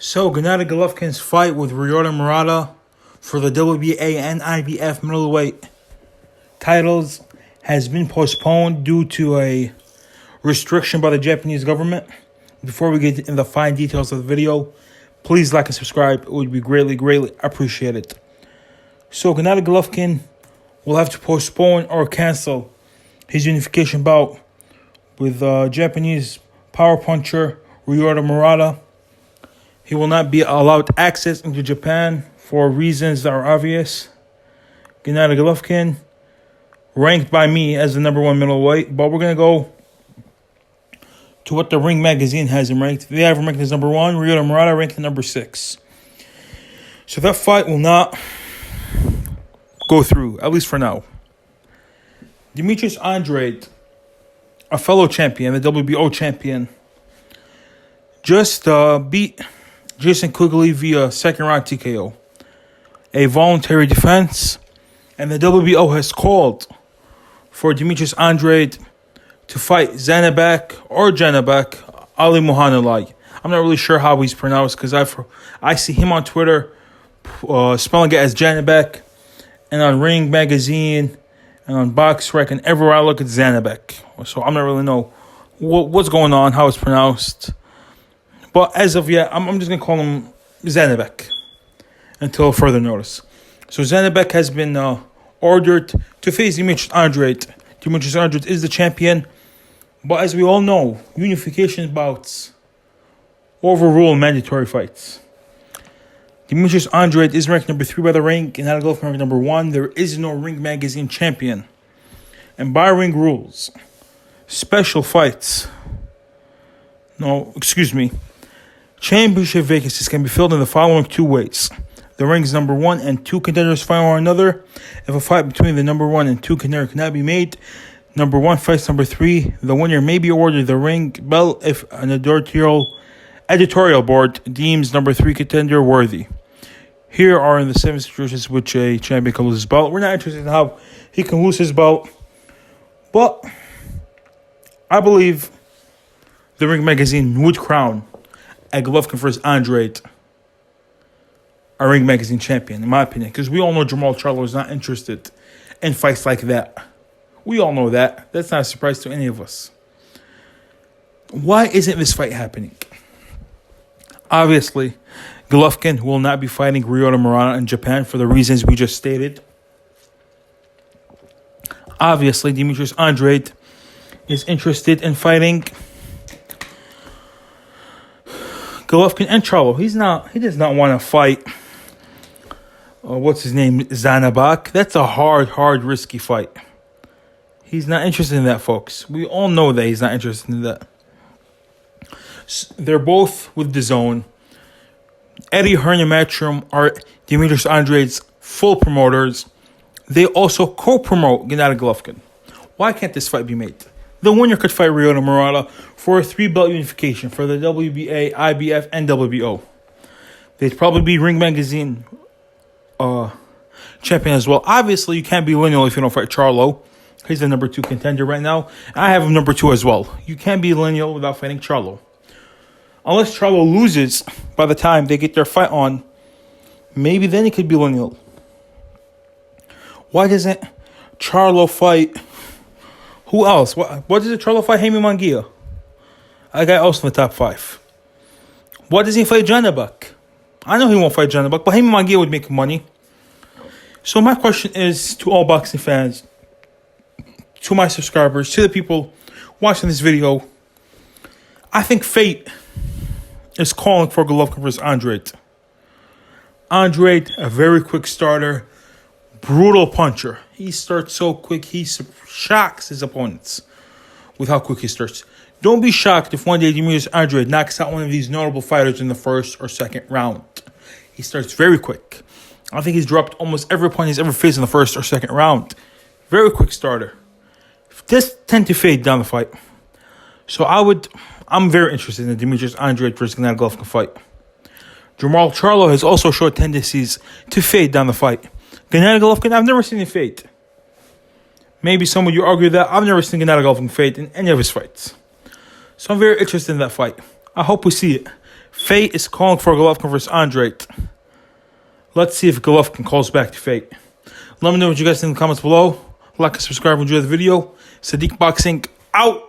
So, Gennady Golovkin's fight with Ryota Murata for the WBA and IBF middleweight titles has been postponed due to a restriction by the Japanese government. Before we get into the fine details of the video, please like and subscribe. It would be greatly appreciated. So, Gennady Golovkin will have to postpone or cancel his unification bout with Japanese power puncher Ryota Murata. He will not be allowed access into Japan for reasons that are obvious. Gennady Golovkin, ranked by me as the number one middleweight, but we're going to go to what the Ring magazine has him ranked. They have him ranked as number one. Ryota Murata ranked at number 6. So that fight will not go through, at least for now. Demetrius Andrade, a fellow champion, the WBO champion, just beat Jason Quigley via second round TKO. A voluntary defense. And the WBO has called for Demetrius Andrade to fight Zanabek or Janabek Ali Muhanalai. I'm not really sure how he's pronounced because I see him on Twitter spelling it as Janabek, and on Ring magazine and on BoxRec and everywhere I look at Zanabek. So I'm not really know what's going on, how it's pronounced. But as of yet, I'm just going to call him Zanabek until further notice. So Zanabek has been ordered to face Demetrius Andrade. Demetrius Andrade is the champion. But as we all know, unification bouts overrule mandatory fights. Demetrius Andrade is ranked number 3 by the Ring, and Gennady Golovkin ranked number 1. There is no Ring magazine champion. And by Ring rules, special fights, championship vacancies can be filled in the following 2 ways. The Ring's number 1 and 2 contenders fight one another. If a fight between the number 1 and 2 contender cannot be made, number 1 fights number 3. The winner may be awarded the Ring belt if an editorial board deems number 3 contender worthy. Here are in the 7 situations which a champion can lose his belt. We're not interested in how he can lose his belt, but I believe the Ring magazine would crown a Golovkin versus Andrade a Ring magazine champion, in my opinion, because we all know Jamal Charlo is not interested in fights like that. We all know that. That's not a surprise to any of us. Why isn't this fight happening? Obviously, Golovkin will not be fighting Ryota Murata in Japan for the reasons we just stated. Obviously, Demetrius Andrade is interested in fighting Golovkin and Charlo. He does not want to fight Zanabek. That's a hard, risky fight. He's not interested in that, folks. We all know that he's not interested in that. They're both with DAZN. Eddie Hearn and Matchroom are Demetrius Andrade's full promoters. They also co-promote Gennady Golovkin. Why can't this fight be made? The winner could fight Ryota Murata for a 3-belt unification for the WBA, IBF, and WBO. They'd probably be Ring magazine champion as well. Obviously, you can't be lineal if you don't fight Charlo. He's the number 2 contender right now. I have him number 2 as well. You can't be lineal without fighting Charlo. Unless Charlo loses by the time they get their fight on, maybe then he could be lineal. Why doesn't Charlo fight... Who else? What does Charlo fight? Jaime Munguia. A guy also in the top 5. Why doesn't he fight Janabek? I know he won't fight Janabek, but Jaime Munguia would make money. So my question is to all boxing fans, to my subscribers, to the people watching this video. I think fate is calling for Golovkin versus Andrade. Andrade, a very quick starter, brutal puncher. He starts so quick, he shocks his opponents with how quick he starts. Don't be shocked if one day Demetrius Andrade knocks out one of these notable fighters in the first or second round. He starts very quick. I think he's dropped almost every opponent he's ever faced in the first or second round. Very quick starter. This tend to fade down the fight. So I'm very interested in the Demetrius Andrade versus Gennady Golovkin fight. Jamal Charlo has also shown tendencies to fade down the fight. Gennady Golovkin, I've never seen him fade. Maybe some of you argue that. I've never seen Gennady Golovkin fade in any of his fights. So I'm very interested in that fight. I hope we see it. Fate is calling for Golovkin versus Andrade. Let's see if Golovkin calls back to Fate. Let me know what you guys think in the comments below. Like and subscribe and enjoy the video. Sadiq Boxing out.